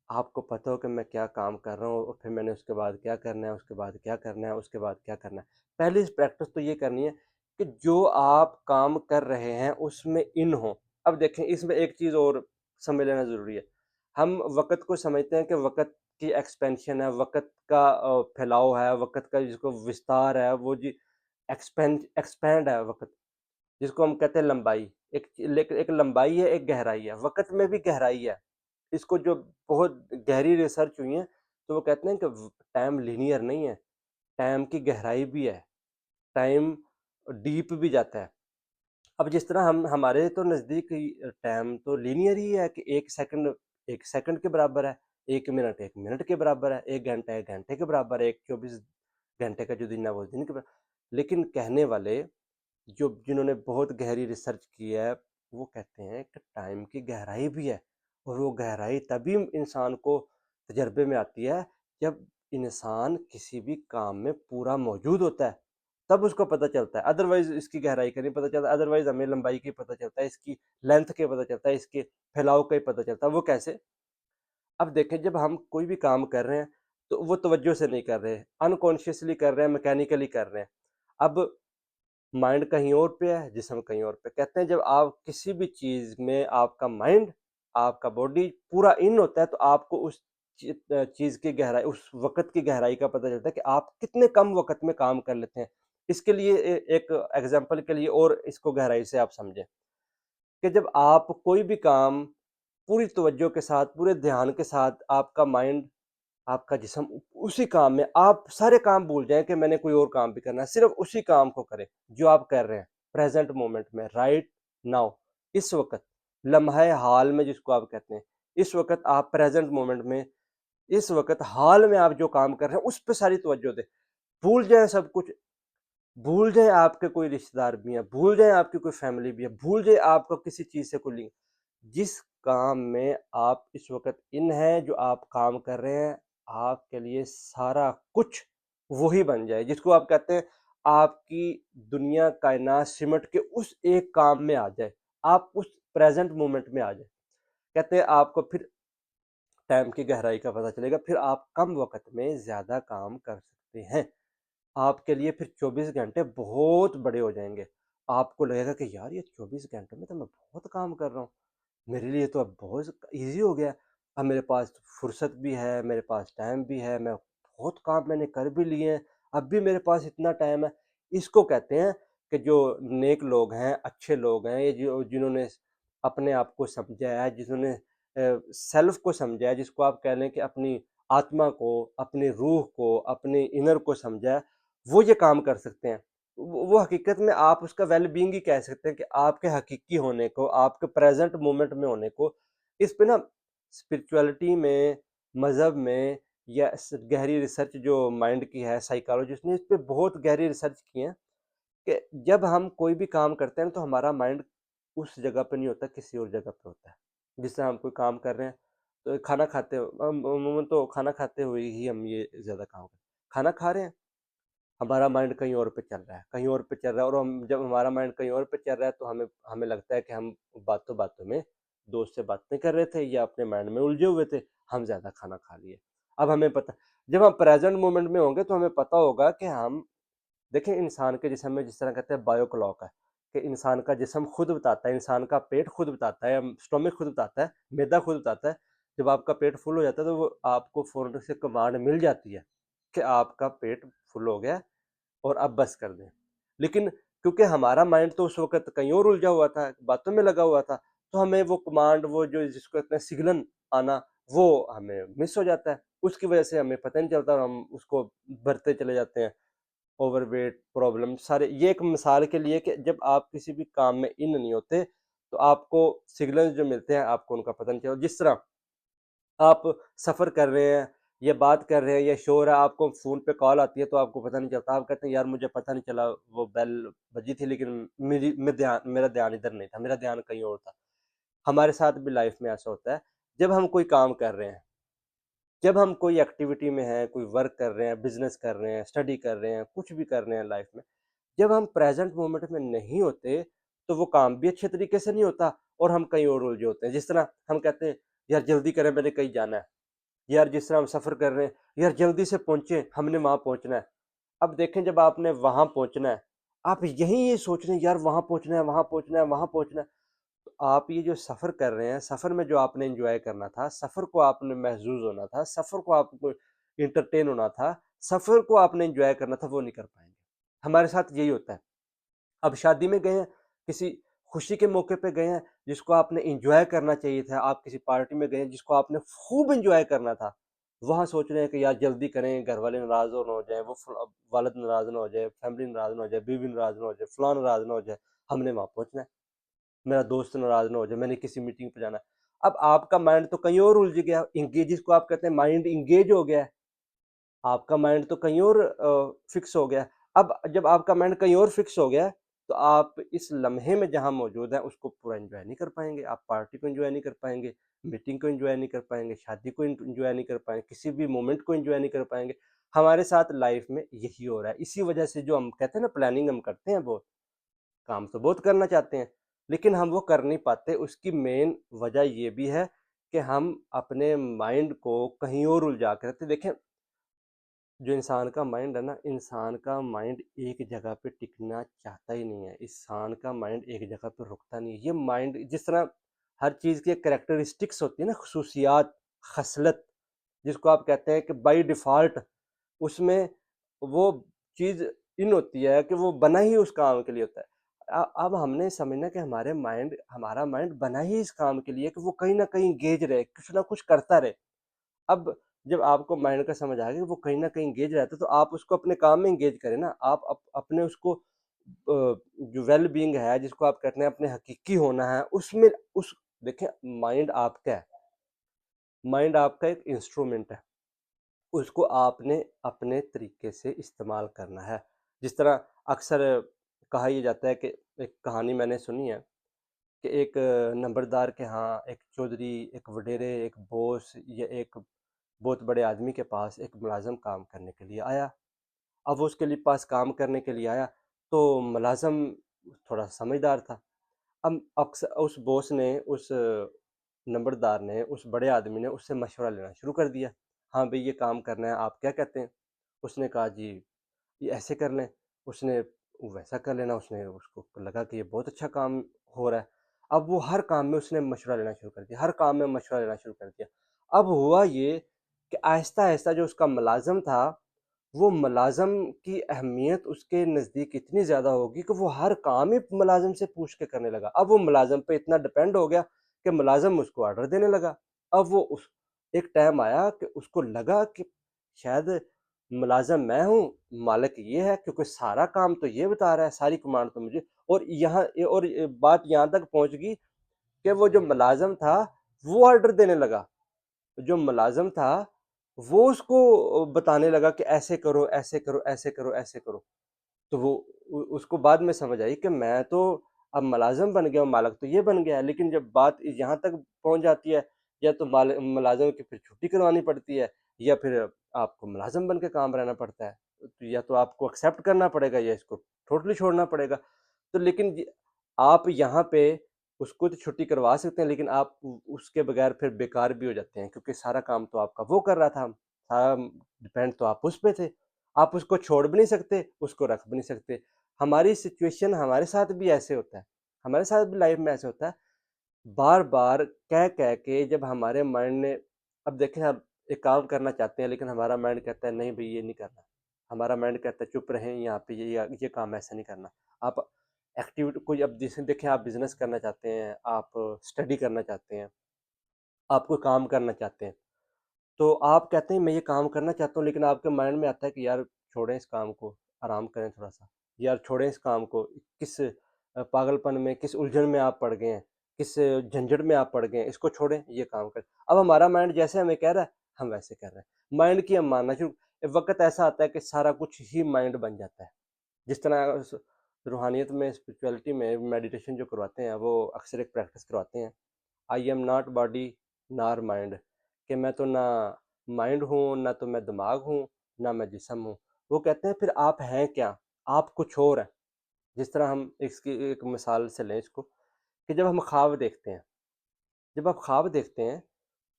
आपको पता हो कि मैं क्या काम कर रहा हूँ और फिर मैंने उसके बाद क्या करना है, उसके बाद क्या करना है, उसके बाद क्या करना है। पहली प्रैक्टिस तो ये करनी है कि जो आप काम कर रहे हैं उसमें इन हो। अब देखें, इसमें एक चीज़ और समझ लेना ज़रूरी है। हम वक़्त को समझते हैं कि वक़्त की एक्सपेंशन है, वक़्त का फैलाव है, वक़्त का जिसको विस्तार है, वो जी एक्सपैंड है वक़्त। जिसको हम कहते हैं लंबाई। एक लंबाई है, एक गहराई है। वक़्त में भी गहराई है। इसको जो बहुत गहरी रिसर्च हुई है, तो वो कहते हैं कि टाइम लीनियर नहीं है, टाइम की गहराई भी है, टाइम डीप भी जाता है। अब जिस तरह हम हमारे तो नज़दीक ही टाइम तो लीनियर ही है कि 1 सेकंड के बराबर है, 1 मिनट 1 मिनट के बराबर है, 1 घंटा 1 घंटे के बराबर है, एक 24 घंटे का जो दिन है वो दिन के बराबर। लेकिन कहने वाले, जो जिन्होंने बहुत गहरी रिसर्च की है, वो कहते हैं कि टाइम की गहराई भी है और वो गहराई तभी इंसान को तजर्बे में आती है, जब इंसान किसी भी काम में पूरा मौजूद होता है, तब उसको पता चलता है। अदरवाइज़ इसकी गहराई का नहीं पता चलता, अदरवाइज़ हमें लंबाई का ही पता चलता है, इसकी लेंथ का ही पता चलता है, इसके फैलाव का ही पता चलता है। वो कैसे? अब देखें, जब हम कोई भी काम कर रहे हैं, तो वो तवज्जो से नहीं कर रहे, अनकॉन्शियसली कर रहे हैं, मैकेनिकली कर रहे हैं। अब माइंड कहीं और पे है, जिस्म कहीं और पे। कहते हैं जब आप किसी भी चीज़ में आपका माइंड, आपका बॉडी पूरा इन होता है, तो आपको उस चीज़ की गहराई, उस वक़्त की गहराई का पता चलता है कि आप कितने कम वक़्त में काम कर लेते हैं। इसके लिए एक एग्ज़ाम्पल के लिए और इसको गहराई से आप समझें कि जब आप कोई भी काम पूरी तवज्जो के साथ, पूरे ध्यान के साथ, आपका माइंड, आपका जिस्म उसी काम में, आप सारे काम भूल जाएँ कि मैंने कोई और काम भी करना है, सिर्फ़ उसी काम को करें, जो आप कर रहे हैं, प्रेज़ेंट मोमेंट में, राइट नाउ, इस वक़्त, लम्हे हाल में जिसको आप कहते हैं। इस वक़्त आप प्रेज़ेंट मोमेंट में, इस वक़्त हाल में आप जो काम कर रहे हैं, उस पे सारी तवज्जो दें। भूल जाएँ सब कुछ, भूल जाएँ आपके कोई रिश्तेदार भी हैं, भूल जाएँ आपकी कोई फैमिली भी है, भूल जाएँ आपको किसी चीज़ से कोई लिंक जिस काम में आप इस वक़्त इन हैं, जो आप काम कर रहे हैं, आपके लिए सारा कुछ वही बन जाए, जिसको आप कहते हैं आपकी दुनिया कायनात सिमट के उस एक काम में आ जाए, आप उस प्रेज़ेंट मोमेंट में आ जाएँ। कहते हैं आपको फिर टाइम की गहराई का पता चलेगा, फिर आप कम वक़्त में ज़्यादा काम कर सकते हैं। आपके लिए फिर 24 घंटे बहुत बड़े हो जाएँगे। आपको लगेगा कि यार ये 24 घंटों में तो मैं बहुत काम कर रहा हूँ। मेरे लिए तो अब बहुत ईज़ी हो गया। अब मेरे पास फुर्सत भी है, मेरे पास टाइम भी है, मैं बहुत काम मैंने कर भी लिए हैं, अब भी मेरे पास इतना टाइम है। इसको कहते हैं कि जो नेक लोग हैं, अच्छे लोग हैं, ये जो जिन्होंने अपने आप को समझा है, जिन्होंने सेल्फ को समझा है, जिसको आप कह लें कि अपनी आत्मा को, अपनी रूह को, अपने इनर को समझा है, वो ये काम कर सकते हैं। वो हकीकत में आप उसका वेल बीइंग ही कह सकते हैं कि आपके हकीकी होने को, आपके प्रेज़ेंट मोमेंट में होने को, इस पे ना स्पिरिचुअलिटी में, मज़हब में या स गहरी रिसर्च जो माइंड की है, साइकोलॉजिस्ट ने इस पे बहुत गहरी रिसर्च की है कि जब हम कोई भी काम करते हैं तो हमारा माइंड उस जगह पे नहीं होता, किसी और जगह पे होता है। जिस तरह हम कोई काम कर रहे हैं, तो खाना खाते हो अमूमन तो खाना खाते हुए ही हम ये ज़्यादा काम करते हैं। खाना खा रहे हैं, हमारा माइंड कहीं और पे चल रहा है, कहीं और पे चल रहा है और हम जब हमारा माइंड कहीं और पे चल रहा है तो हमें हमें लगता है कि हम बातों-बातों में दोस्त से बातें कर रहे थे या अपने माइंड में उलझे हुए थे, हम ज़्यादा खाना खा लिए। अब हमें पता जब हम प्रेज़ेंट मोमेंट में होंगे तो हमें पता होगा कि हम देखिए इंसान के जिस्म में जिस तरह कहते हैं बायो क्लॉक है, कि इंसान का जिस्म खुद बताता है, इंसान का पेट खुद बताता है, स्टोमक खुद बताता है, मैदा खुद बताता है। जब आपका पेट फुल हो जाता है तो वो आपको फ़ौरन से कमांड मिल जाती है कि आपका पेट फुल हो गया है और अब बस कर दें। लेकिन क्योंकि हमारा माइंड तो उस वक़्त कहीं और उलझा हुआ था, बातों में लगा हुआ था, तो हमें वो कमांड वो जो जिसको कहते हैं सिग्नल आना, वो हमें मिस हो जाता है। उसकी वजह से हमें पता नहीं चलता और हम उसको भरते चले जाते हैं। ओवरवेट प्रॉब्लम सारे ये एक मिसाल के लिए कि जब आप किसी भी काम में इन नहीं होते, तो आपको सिग्नल जो मिलते हैं, आपको उनका पता नहीं चलता। जिस तरह आप सफ़र कर रहे हैं या बात कर रहे हैं या शोर है, आपको फ़ोन पे कॉल आती है तो आपको पता नहीं चलता। आप कहते हैं यार मुझे पता नहीं चला वो बेल बजी थी लेकिन मेरा ध्यान इधर नहीं था, मेरा ध्यान कहीं और था। हमारे साथ भी लाइफ़ में ऐसा होता है, जब हम कोई काम कर रहे हैं, जब हम कोई एक्टिविटी में हैं, कोई वर्क कर रहे हैं, बिज़नेस कर रहे हैं, स्टडी कर रहे हैं, कुछ भी कर रहे हैं लाइफ़ में, जब हम प्रेज़ेंट मोमेंट में नहीं होते, तो वो काम भी अच्छे तरीके से नहीं होता और हम कहीं और उलझे होते हैं। जिस तरह हम कहते हैं, यार जल्दी करें मैंने कहीं जाना है। यार जिस तरह हम सफ़र कर रहे हैं, यार जल्दी से पहुँचे, हमने वहाँ पहुँचना है। अब देखें जब आपने वहाँ पहुँचना है, आप यहीं ये सोच रहे हैं यार वहाँ पहुँचना है, वहाँ पहुँचना है, वहाँ पहुँचना है। तो आप ये जो सफ़र कर रहे हैं, सफ़र में जो आपने एन्जॉय करना था, सफ़र को आपने महज़ूज़ होना था, सफ़र को आपको एंटरटेन होना था, सफ़र को आपने एन्जॉय करना था, वो नहीं कर पाएँगे। हमारे साथ यही होता है। अब शादी में गए हैं, किसी खुशी के मौके पे गए हैं, जिसको आपने एन्जॉय करना चाहिए था, आप किसी पार्टी में गए हैं, जिसको आपने खूब एन्जॉय करना था। वहाँ सोच रहे हैं कि यार जल्दी करें, घरवाले नाराज़ ना हो जाएँ, वो वालिद नाराज़ ना हो जाए, फैमिली नाराज़ ना हो जाए, बीवी नाराज़ ना हो जाए, फलाँ नाराज़ ना हो जाए, हमने वहाँ पहुँचना है। मेरा दोस्त नाराज़ ना हो जाए, मैंने किसी मीटिंग पे जाना है। अब आपका माइंड तो कहीं और उलझ गया, एंगेज जिसको आप कहते हैं माइंड एंगेज हो गया है। आपका माइंड तो कहीं और फ़िक्स हो गया है। अब जब आपका माइंड कहीं और फ़िक्स हो गया है, तो आप इस लम्हे में जहाँ मौजूद हैं, उसको पूरा एन्जॉय नहीं कर पाएँगे। आप पार्टी को एन्जॉय नहीं कर पाएँगे, मीटिंग को एन्जॉय नहीं कर पाएँगे, शादी को एन्जॉय नहीं कर पाएँगे, किसी भी मोमेंट को एन्जॉय नहीं कर पाएँगे। हमारे साथ लाइफ़ में यही हो रहा है। इसी वजह से जो हम कहते हैं ना प्लानिंग हम करते हैं बहुत, काम तो बहुत करना चाहते हैं, लेकिन हम वो कर नहीं पाते। उसकी मेन वजह ये भी है कि हम अपने माइंड को कहीं और उलझा के रखते हैं। देखें जो इंसान का माइंड है ना, इंसान का माइंड एक जगह पे टिकना चाहता ही नहीं है। इंसान का माइंड एक जगह पे रुकता नहीं है। ये माइंड जिस तरह हर चीज़ की एक कैरेक्टरिस्टिक्स होती है ना, ख़ुसूसियात, ख़सलत, जिसको आप कहते हैं कि बाय डिफ़ॉल्ट उसमें वो चीज़ इन होती है कि वो बना ही उस काम के लिए होता है। अब हमने समझना कि हमारा माइंड बना ही इस काम के लिए कि वो कहीं न कहीं एंगेज रहे, कुछ ना कुछ करता रहे। अब जब आपको माइंड का समझ आ गया कि वो कहीं न कहीं एंगेज रहता है, तो आप उसको अपने काम में एंगेज करें ना। आप अपने उसको जो वेल बीइंग है, जिसको आप कहते हैं अपने हकीकी होना है, उसमें उस देखें माइंड आपका है, माइंड आपका एक इंस्ट्रूमेंट है। उसको आपने अपने तरीके से इस्तेमाल करना है। जिस तरह अक्सर कहा ये जाता है कि एक कहानी मैंने सुनी है कि एक नंबरदार के यहाँ एक चौधरी, एक वडेरे, एक बॉस या एक बहुत बड़े आदमी के पास एक मुलाज़िम काम करने के लिए आया। अब वो उसके लिए पास काम करने के लिए आया, तो मुलाज़िम थोड़ा समझदार था। अब उस बॉस ने, उस नंबरदार ने, उस बड़े आदमी ने उससे मशवरा लेना शुरू कर दिया। हाँ भई, ये काम करना है, आप क्या कहते हैं? उसने कहा जी, ये ऐसे कर लें, उसने वैसा कर लेना, उसने उसको लगा कि ये बहुत अच्छा काम हो रहा है। अब वो हर काम में उसने मशवरा लेना शुरू कर दिया, हर काम में मशवरा लेना शुरू कर दिया। अब हुआ ये कि आहिस्ता-आहिस्ता जो उसका मुलाज़िम था, वो मुलाज़िम की अहमियत उसके नज़दीक इतनी ज़्यादा हो गई कि वो हर काम ही मुलाज़िम से पूछ के करने लगा। अब वो मुलाज़िम पे इतना डिपेंड हो गया कि मुलाज़िम उसको ऑर्डर देने लगा। अब वो उस एक टाइम आया कि उसको लगा कि शायद मुलाज़िम मैं हूँ, मालिक ये है, क्योंकि सारा काम तो ये बता रहा है, सारी कमांड तो मुझे। और बात यहाँ तक पहुँच गई कि वो जो मुलाज़िम था, वो ऑर्डर देने लगा। जो मुलाज़िम था, वो उसको बताने लगा कि ऐसे करो, ऐसे करो, ऐसे करो, ऐसे करो। तो वो उसको बाद में समझ आई कि मैं तो अब मुलाज़िम बन गया हूँ, मालिक तो ये बन गया है। लेकिन जब बात यहाँ तक पहुँच जाती है, या तो मुलाज़िम की फिर छुट्टी करवानी पड़ती है, या फिर आपको मुलाज़िम बन के काम रहना पड़ता है। तो या तो आपको एक्सेप्ट करना पड़ेगा, या इसको टोटली छोड़ना पड़ेगा। तो लेकिन आप यहाँ पे उसको तो छुट्टी करवा सकते हैं, लेकिन आप उसके बगैर फिर बेकार भी हो जाते हैं, क्योंकि सारा काम तो आपका वो कर रहा था, सारा डिपेंड तो आप उस पे थे। आप उसको छोड़ भी नहीं सकते, उसको रख भी नहीं सकते। हमारी सिचुएशन हमारे साथ भी ऐसे होता है, हमारे साथ भी लाइफ में ऐसे होता है। बार-बार कह-कह के जब हमारे माइंड ने, अब देखें, हम एक काम करना चाहते हैं, लेकिन हमारा माइंड कहता है नहीं भई ये नहीं करना। हमारा माइंड कहता है चुप रहें यहाँ पे, ये काम ऐसा नहीं करना। आप एक्टिविटी कोई, अब जैसे देखें, आप बिज़नेस करना चाहते हैं, आप स्टडी करना चाहते हैं, आप कोई काम करना चाहते हैं। तो आप कहते हैं मैं ये काम करना चाहता हूँ, लेकिन आपके माइंड में आता है कि यार छोड़ें इस काम को, आराम करें थोड़ा-सा। यार छोड़ें इस काम को, किस पागलपन में, किस उलझन में आप पड़ गए हैं, किस झंझट में आप पड़ गए हैं, इसको छोड़ें, ये काम करें। अब हमारा माइंड जैसे हमें कह रहा है, हम वैसे कर रहे हैं। माइंड की हम मानना शुरू, एक वक़्त ऐसा आता है कि सारा कुछ ही माइंड बन जाता है। जिस तरह रूहानियत में, स्पिरिचुअलिटी में मेडिटेशन जो करवाते हैं, वो अक्सर एक प्रैक्टिस करवाते हैं, I am not body nor mind, कि मैं तो ना माइंड हूँ, ना तो मैं दिमाग हूँ, ना मैं जिस्म हूँ। वो कहते हैं फिर आप हैं क्या? आप कुछ और हैं। जिस तरह हम इसकी एक मिसाल से लें इसको, कि जब हम ख्वाब देखते हैं, जब आप ख्वाब देखते हैं,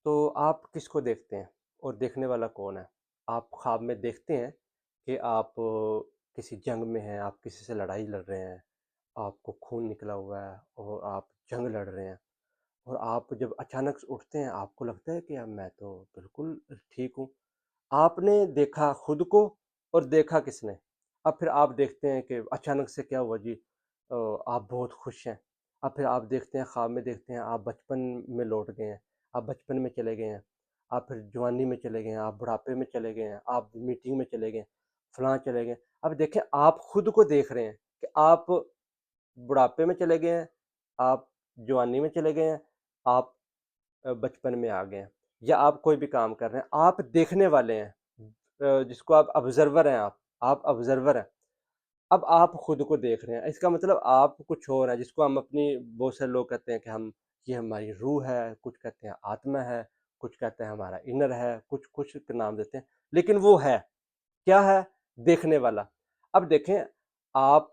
तो आप किसको देखते हैं और देखने वाला कौन है? आप ख्वाब में देखते हैं कि आप किसी जंग में हैं, आप किसी से लड़ाई लड़ रहे हैं, आपको खून निकला हुआ है और आप जंग लड़ रहे हैं। और आप जब अचानक से उठते हैं, आपको लगता है कि यार मैं तो बिल्कुल ठीक हूँ। आपने देखा खुद को और देखा किसने? अब फिर आप देखते हैं कि अचानक से क्या हुआ जी, आप बहुत खुश हैं। अब फिर आप देखते हैं, ख्वाब में देखते हैं, आप बचपन में लौट गए हैं, आप बचपन में चले गए हैं, आप फिर जवानी में चले गए हैं, आप बुढ़ापे में चले गए हैं, आप मीटिंग में चले गए, फलाँ चले गए। अब देखें, आप खुद को देख रहे हैं कि आप बुढ़ापे में चले गए हैं, आप जवानी में चले गए हैं, आप बचपन में आ गए हैं, या आप कोई भी काम कर रहे हैं, आप देखने वाले हैं, जिसको आप ऑब्जर्वर हैं, आप ऑब्जर्वर हैं। अब आप खुद को देख रहे हैं, इसका मतलब आप कुछ और हैं, जिसको हम अपनी, बहुत सारे लोग कहते हैं कि हम, ये हमारी रूह है, कुछ कहते हैं आत्मा है, कुछ कहते हैं हमारा इनर है, कुछ के नाम देते हैं, लेकिन वो है, क्या है? देखने वाला। अब देखें, आप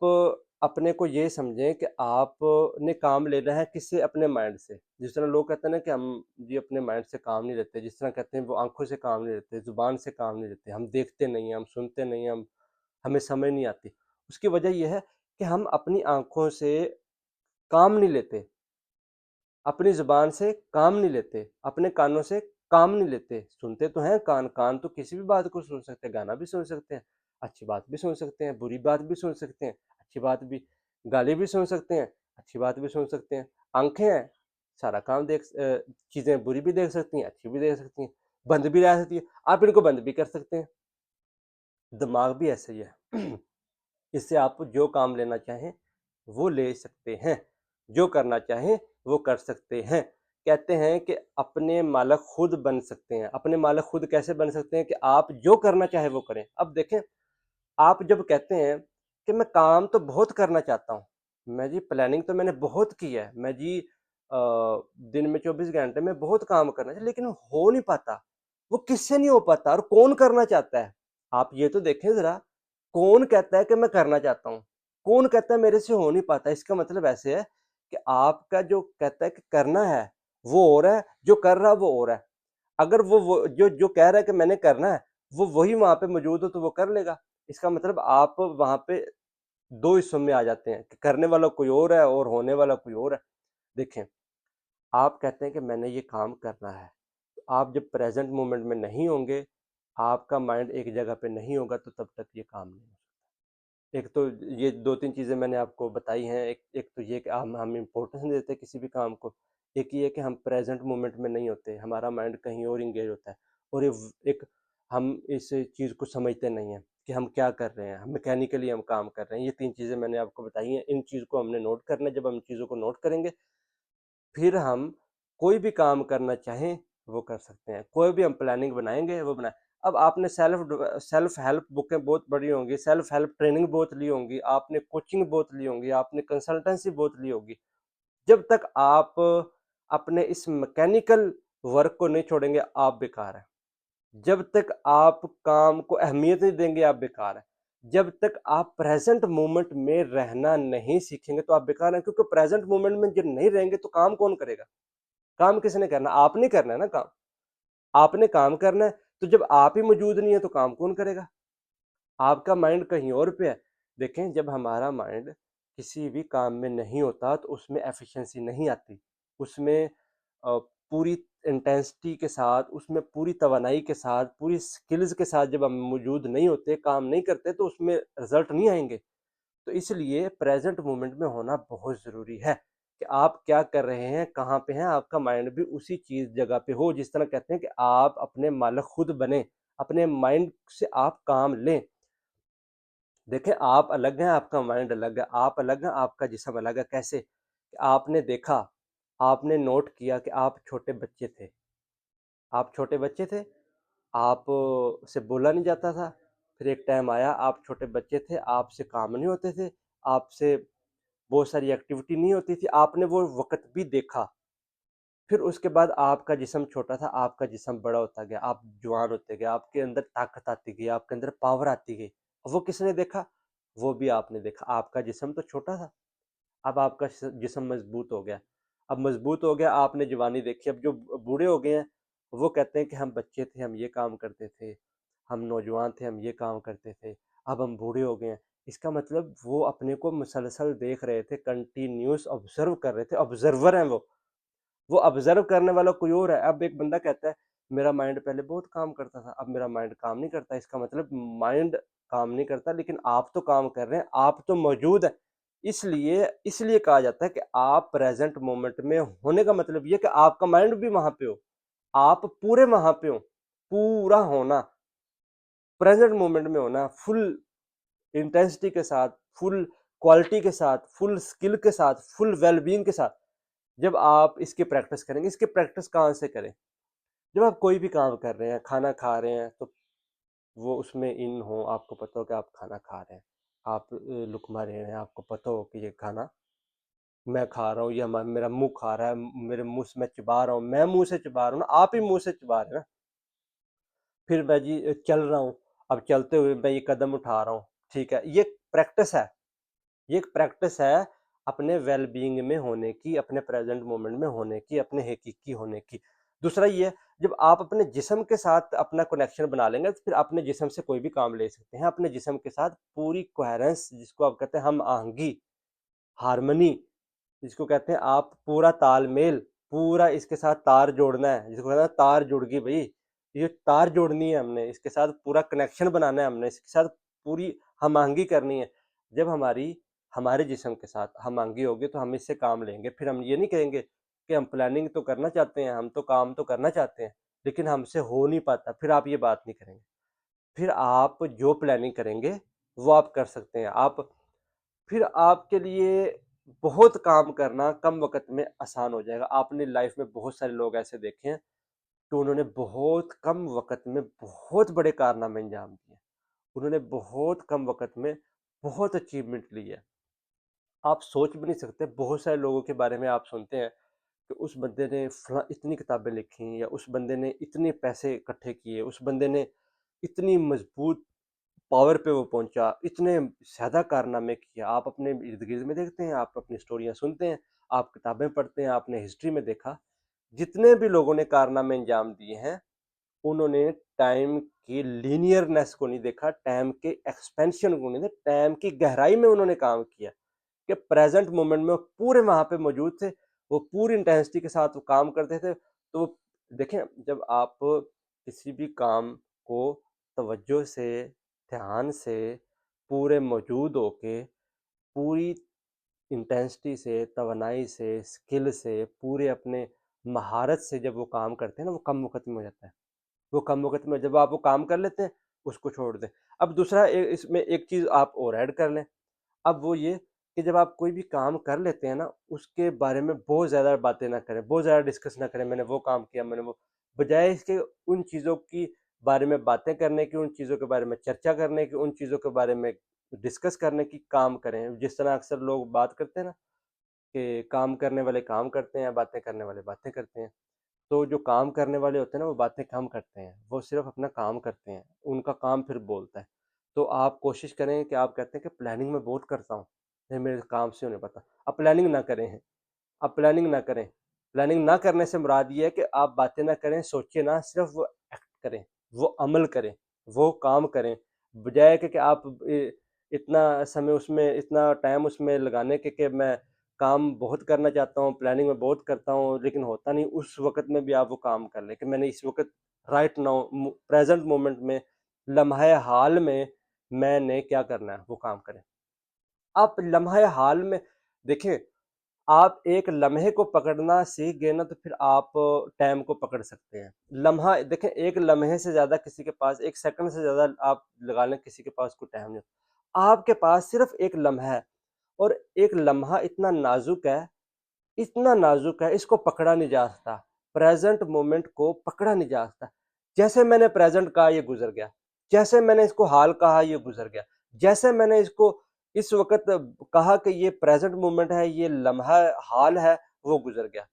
अपने को ये समझें कि आपने काम लेना है किससे? अपने माइंड से। जिस तरह लोग कहते हैं ना कि हम जी अपने माइंड से काम नहीं लेते, जिस तरह कहते हैं वो आँखों से काम नहीं लेते, ज़ुबान से काम नहीं लेते, हम देखते नहीं हैं, हम सुनते नहीं हैं, हमें समझ नहीं आती। उसकी वजह ये है कि हम अपनी आँखों से काम नहीं लेते, अपनी ज़ुबान से काम नहीं लेते, अपने कानों से काम नहीं लेते। सुनते तो हैं कान, कान तो किसी भी बात को सुन सकते हैं, गाना भी सुन सकते हैं, अच्छी बात भी सुन सकते हैं, बुरी बात भी सुन सकते हैं, अच्छी बात भी, गाली भी सुन सकते हैं, अच्छी बात भी सुन सकते हैं। आँखें हैं, सारा काम चीज़ें बुरी भी देख सकती हैं, अच्छी भी देख सकती हैं, बंद भी रह सकती हैं, आप इनको बंद भी कर सकते हैं। दिमाग भी ऐसे ही है। इससे आप जो काम लेना चाहें, वो ले सकते हैं। जो करना चाहें, वो कर सकते हैं। कहते हैं कि अपने मालिक खुद बन सकते हैं। अपने मालिक खुद कैसे बन सकते हैं? कि आप जो करना चाहें, वो करें। अब देखें, आप जब कहते हैं कि मैं काम तो बहुत करना चाहता हूँ। मैं जी प्लानिंग तो मैंने बहुत की है। मैं जी दिन में 24 घंटे में बहुत काम करना चाहिए लेकिन हो नहीं पाता। वो किससे नहीं हो पाता और कौन करना चाहता है? आप ये तो देखें ज़रा, कौन कहता है कि मैं करना चाहता हूँ? कौन कहता है मेरे से हो नहीं पाता? इसका मतलब ऐसे है कि आपका जो कहता है कि करना है, वो और है, जो कर रहा है वो और है। अगर वो जो जो कह रहा है कि मैंने करना है, वो वही वहाँ पे मौजूद हो तो वो कर लेगा। इसका मतलब आप वहाँ पे 2 हिस्सों में आ जाते हैं कि करने वाला कोई और है और होने वाला कोई और है। देखें, आप कहते हैं कि मैंने ये काम करना है, तो आप जब प्रेज़ेंट मोमेंट में नहीं होंगे, आपका माइंड एक जगह पे नहीं होगा तो तब तक ये काम नहीं हो। एक तो ये 2-3 चीज़ें मैंने आपको बताई हैं, एक एक तो ये कि हम इम्पोर्टेंस नहीं देते किसी भी काम को, एक ये कि हम प्रेज़ेंट मोमेंट में नहीं होते, हमारा माइंड कहीं और एंगेज होता है और एक हम इस चीज़ को समझते नहीं हैं कि हम क्या कर रहे हैं, मैकेनिकली हम काम कर रहे हैं। ये 3 चीज़ें मैंने आपको बताई हैं, इन चीज़ को हमने नोट करना है, जब हम इन चीज़ों को नोट करेंगे फिर हम कोई भी काम करना चाहें, वो कर सकते हैं। कोई भी हम प्लानिंग बनाएँगे, वो बनाए अब आपने सेल्फ हेल्प बुकें बहुत पढ़ी होंगी, सेल्फ हेल्प ट्रेनिंग बहुत ली होंगी, आपने कोचिंग बहुत ली होंगी, आपने कंसल्टेंसी बहुत ली होगी। जब तक आप अपने इस मैकेनिकल वर्क को नहीं छोड़ेंगे, आप बेकार हैं। जब तक आप काम को अहमियत नहीं देंगे, आप बेकार हैं। जब तक आप प्रेज़ेंट मोमेंट में रहना नहीं सीखेंगे, तो आप बेकार हैं क्योंकि प्रेज़ेंट मोमेंट में जब नहीं रहेंगे, तो काम कौन करेगा? काम किसने करना? आपने करना है ना काम। आपने काम करना है, तो जब आप ही मौजूद नहीं है तो काम कौन करेगा? आपका माइंड कहीं और पे है। देखें जब हमारा माइंड किसी भी काम में नहीं होता तो उसमें एफिशिएंसी नहीं आती। उसमें पूरी इंटेंसिटी के साथ, उसमें पूरी तवानाई के साथ, पूरी स्किल्स के साथ जब हम मौजूद नहीं होते, काम नहीं करते तो उसमें रिज़ल्ट नहीं आएँगे। तो इसलिए प्रेज़ेंट मोमेंट में होना बहुत ज़रूरी है कि आप क्या कर रहे हैं, कहाँ पे हैं, आपका माइंड भी उसी चीज़ जगह पे हो। जिस तरह कहते हैं कि आप अपने मालिक खुद बनें, अपने माइंड से आप काम लें। देखिए, आप अलग हैं, आपका माइंड अलग है, आप अलग हैं, आपका जिस्म अलग है। कैसे? कि आपने देखा, आपने नोट किया कि आप छोटे बच्चे थे। आप छोटे बच्चे थे, आप से बोला नहीं जाता था। फिर एक टाइम आया, आप छोटे बच्चे थे, आपसे काम नहीं होते थे, आपसे बहुत सारी एक्टिविटी नहीं होती थी, आपने वो वक़्त भी देखा। फिर उसके बाद आपका जिस्म छोटा था, आपका जिस्म बड़ा होता गया, आप जवान होते गए, आपके अंदर ताकत आती गई, आपके अंदर पावर आती गई। वो किसने देखा? वो भी आपने देखा। आपका जिस्म तो छोटा था, अब आपका जिस्म मज़बूत हो गया। अब मज़बूत हो गया, आपने जवानी देखी, अब जो बूढ़े हो गए हैं, वो कहते हैं कि हम बच्चे थे, हम ये काम करते थे, हम नौजवान थे, हम ये काम करते थे, अब हम बूढ़े हो गए हैं। इसका मतलब वो अपने को मुसलसल देख रहे थे, कंटीन्यूअस ऑब्ज़र्व कर रहे थे, ऑब्ज़र्वर हैं वो। वो ऑब्जर्व करने वाला कोई और है। अब एक बंदा कहता है, मेरा माइंड पहले बहुत काम करता था, अब मेरा माइंड काम नहीं करता। इसका मतलब माइंड काम नहीं करता, लेकिन आप तो काम कर रहे हैं, आप तो मौजूद हैं। इसलिए इसलिए कहा जाता है कि आप प्रेज़ेंट मोमेंट में होने का मतलब ये है कि आपका माइंड भी वहाँ पे हो, आप पूरे वहाँ पे हो। पूरा होना, प्रेज़ेंट मोमेंट में होना, फुल इंटेंसिटी के साथ, फुल क्वालिटी के साथ, फुल स्किल के साथ, फुल वेल-बीइंग के साथ। जब आप इसकी प्रैक्टिस करेंगे, इसकी प्रैक्टिस कहाँ से करें? जब आप कोई भी काम कर रहे हैं, खाना खा रहे हैं, तो वो उसमें इन हो, आपको पता हो कि आप खाना खा रहे हैं। आप लुक़मा ले रहे हैं, आपको पता हो कि ये खाना मैं खा रहा हूँ या म मेरा मुँह खा रहा है, मेरे मुँह से मैं चबा रहा हूँ, मैं मुँह से चबा रहा हूँ ना, आप ही मुँह से चबा रहे हैं ना। फिर मैं जी चल रहा हूँ, अब चलते हुए मैं ये कदम उठा रहा हूँ, ठीक है? ये प्रैक्टिस है। ये एक प्रैक्टिस है अपने वेल-बीइंग में होने की, अपने प्रेज़ेंट मोमेंट में होने की, अपने हकीकी होने की। दूसरा ये है, जब आप अपने जिस्म के साथ अपना कनेक्शन बना लेंगे, तो फिर अपने जिस्म से कोई भी काम ले सकते हैं। अपने जिस्म के साथ पूरी कोहेरेंस जिसको आप कहते हैं हम-आहंगी, हार्मनी जिसको कहते हैं आप पूरा तालमेल, पूरा इसके साथ तार जोड़ना है, जिसको कहते हैं तार जुड़ गई भई, ये तार जोड़नी है हमने, इसके साथ पूरा कनेक्शन बनाना है हमने, इसके साथ पूरी हम-आहंगी करनी है। जब हमारे जिस्म के साथ हम-आहंगी होगी तो हम इससे काम लेंगे, फिर हम ये नहीं कहेंगे कि हम प्लानिंग तो करना चाहते हैं, हम तो काम तो करना चाहते हैं, लेकिन हमसे हो नहीं पाता, फिर आप ये बात नहीं करेंगे। फिर आप जो प्लानिंग करेंगे, वो आप कर सकते हैं। आप फिर आपके लिए बहुत काम करना कम वक़्त में आसान हो जाएगा। आपने लाइफ़ में बहुत सारे लोग ऐसे देखे हैं, कि उन्होंने बहुत कम वक़्त में बहुत बड़े कारनामे अंजाम दिए। उन्होंने बहुत कम वक़्त में बहुत अचीवमेंट ली है। आप सोच भी नहीं सकते, बहुत सारे लोगों के बारे में आप सुनते हैं कि उस बंदे ने इतनी किताबें लिखी या उस बंदे ने इतने पैसे इकट्ठे किए, उस बंदे ने इतनी मजबूत पावर पे वो पहुंचा, इतने ज़्यादा कारनामे किए। आप अपने इर्द गिर्द में देखते हैं, आप अपनी स्टोरियाँ सुनते हैं, आप किताबें पढ़ते हैं, आपने हिस्ट्री में देखा, जितने भी लोगों ने कारनामे अंजाम दिए हैं, उन्होंने टाइम की लीनियरनेस को नहीं देखा, टाइम के एक्सपेंशन को नहीं देखा, टाइम की गहराई में उन्होंने काम किया। कि प्रेजेंट मोमेंट में वो पूरे वहाँ पे मौजूद थे, वो पूरी इंटेंसिटी के साथ वो काम करते थे। तो देखें, जब आप किसी भी काम को तवज्जो से, ध्यान से, पूरे मौजूद होके, पूरी इंटेंसिटी से, तवानाई से, स्किल से, पूरे अपने महारत से जब वो काम करते हैं ना, वो कम वक़्त में हो जाता है। वो कम वक़्त में जब आप वो काम कर लेते हैं, उसको छोड़ दें। अब दूसरा इसमें एक चीज़ आप और ऐड कर लें। अब वो ये कि जब आप कोई भी काम कर लेते हैं ना, उसके बारे में बहुत ज़्यादा बातें ना करें, बहुत ज़्यादा डिस्कस ना करें, मैंने वो काम किया, मैंने वो, बजाय इसके उन चीज़ों की बारे में बातें करने की, उन चीज़ों के बारे में चर्चा करने की, उन चीज़ों के बारे में डिस्कस करने की काम करें। जिस तरह अक्सर लोग बात करते हैं ना कि काम करने वाले काम करते हैं, बातें करने वाले बातें करते हैं। तो जो काम करने वाले होते हैं ना, वो बातें कम करते हैं, वो सिर्फ अपना काम करते हैं, उनका काम फिर बोलता है। तो आप कोशिश करें कि आप कहते हैं कि प्लानिंग मैं बहुत करता हूँ, ये मेरे काम से नहीं पता, अब प्लानिंग ना करें, अब प्लानिंग ना करें। प्लानिंग ना करने से मुराद ये है कि आप बातें ना करें, सोचिए ना, सिर्फ वो एक्ट करें, वो अमल करें, वो काम करें, बजाय कि आप इतना समय उसमें, इतना टाइम उसमें लगाने के मैं काम बहुत करना चाहता हूँ, प्लानिंग मैं बहुत करता हूँ, लेकिन होता नहीं, उस वक़्त में भी आप वो काम कर लें कि मैंने इस वक़्त राइट नाउ प्रेज़ेंट मोमेंट में, लम्हे हाल में मैंने क्या करना है, वो काम करें। आप लम्हे हाल में देखें, आप एक लम्हे को पकड़ना सीख गए ना, तो फिर आप टाइम को पकड़ सकते हैं। लम्हा देखें, एक लम्हे से ज़्यादा किसी के पास, 1 सेकंड से ज़्यादा आप लगा लें, किसी के पास कोई टाइम नहीं होता। आपके पास सिर्फ़ एक लम्हा है, और एक लम्हा इतना नाज़ुक है, इसको पकड़ा नहीं जा सकता। प्रेज़ेंट मोमेंट को पकड़ा नहीं जा सकता। जैसे मैंने प्रेज़ेंट कहा, ये गुज़र गया। जैसे मैंने इसको हाल कहा, ये गुज़र गया। जैसे मैंने इसको इस वक़्त कहा कि ये प्रेज़ेंट मोमेंट है, ये लम्हा हाल है, वो गुज़र गया।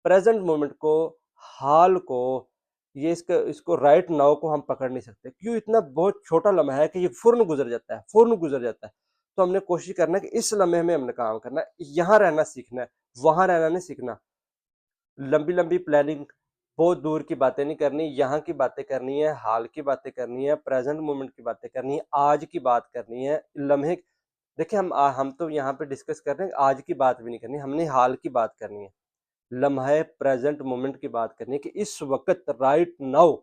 प्रेज़ेंट मोमेंट को, हाल को, ये इसको राइट नाउ को हम पकड़ नहीं सकते। क्यों? इतना बहुत छोटा लम्हा है कि ये फ़ौरन गुज़र जाता है, फ़ौरन गुज़र जाता है। तो हमने कोशिश करना है कि इस लम्हे में हमने काम करना है, यहाँ रहना सीखना है, वहाँ रहना नहीं सीखना। लंबी-लंबी प्लानिंग, बहुत दूर की बातें नहीं करनी, यहाँ की बातें करनी है, हाल की बातें करनी है, प्रेज़ेंट मोमेंट की बातें करनी है, आज की बात करनी है, लम्हे देखिए, हम तो यहाँ पे डिस्कस कर रहे हैं, आज की बात भी नहीं करनी, हमने हाल की बात करनी है। लम्हे प्रेज़ेंट मोमेंट की बात करनी है कि इस वक़्त राइट नाउ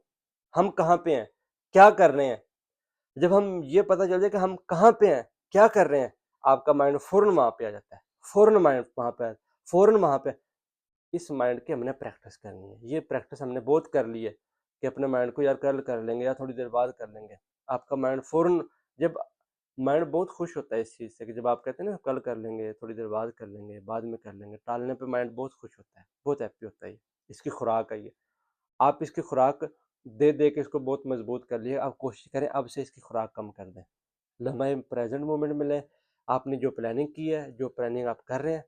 हम कहाँ पे हैं, क्या कर रहे हैं? जब हम ये पता चल जाए कि हम कहाँ पे हैं, क्या कर रहे हैं, आपका माइंड फ़ौरन वहाँ पे आ जाता है। फ़ौरन माइंड वहाँ पे फ़ौरन वहाँ पे इस माइंड की हमने प्रैक्टिस करनी है। ये प्रैक्टिस हमने बहुत कर ली है कि अपने माइंड को यार कल कर लेंगे या थोड़ी देर बाद कर लेंगे। आपका माइंड फ़ौरन जब माइंड बहुत खुश होता है इस चीज़ से कि जब आप कहते हैं ना कल कर लेंगे, थोड़ी देर बाद कर लेंगे, बाद में कर लेंगे, टालने पे माइंड बहुत खुश होता है, बहुत हैप्पी होता है ये। इसकी खुराक है ये। आप इसकी खुराक दे-दे के इसको बहुत मजबूत कर लिए, अब कोशिश करें अब से इसकी खुराक कम कर दें। लम्हे प्रेज़ेंट मोमेंट में लें, आपने जो प्लानिंग की है, जो प्लानिंग आप कर रहे हैं,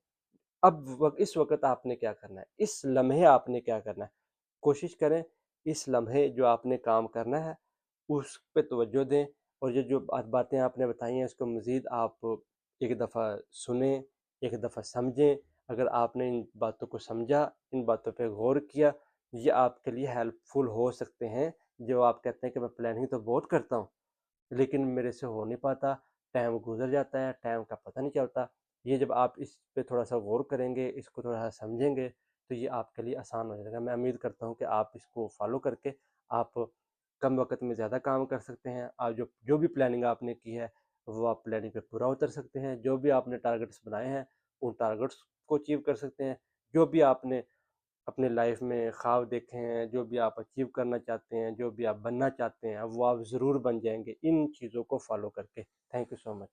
अब इस वक़्त आपने क्या करना है? इस लम्हे आपने क्या करना है? कोशिश करें इस लम्हे जो आपने काम करना है, उस पे तवज्जो दें, और ये जो बातें आपने बताई हैं इसको मज़ीद आप एक दफ़ा सुनें, एक दफ़ा समझें। अगर आपने इन बातों को समझा, इन बातों पे गौर किया, ये आपके लिए हेल्पफुल हो सकते हैं। जो आप कहते हैं कि मैं प्लानिंग तो बहुत करता हूँ, लेकिन मेरे से हो नहीं पाता, टाइम गुज़र जाता है, टाइम का पता नहीं चलता। ये जब आप इस पे थोड़ा-सा गौर करेंगे, इसको थोड़ा-सा समझेंगे, तो ये आपके लिए आसान हो जाएगा। मैं उम्मीद करता हूँ कि आप इसको फ़ॉलो करके आप कम वक़्त में ज़्यादा काम कर सकते हैं। जो जो भी प्लानिंग आपने की है, वो आप प्लानिंग पे पूरा उतर सकते हैं। जो भी आपने टारगेट्स बनाए हैं, उन टारगेट्स को अचीव कर सकते हैं। जो भी आपने अपने लाइफ में ख्वाब देखे हैं, जो भी आप अचीव करना चाहते हैं, जो भी आप बनना चाहते हैं, वो आप ज़रूर बन जाएँगे इन चीज़ों को फ़ॉलो करके। Thank you so much.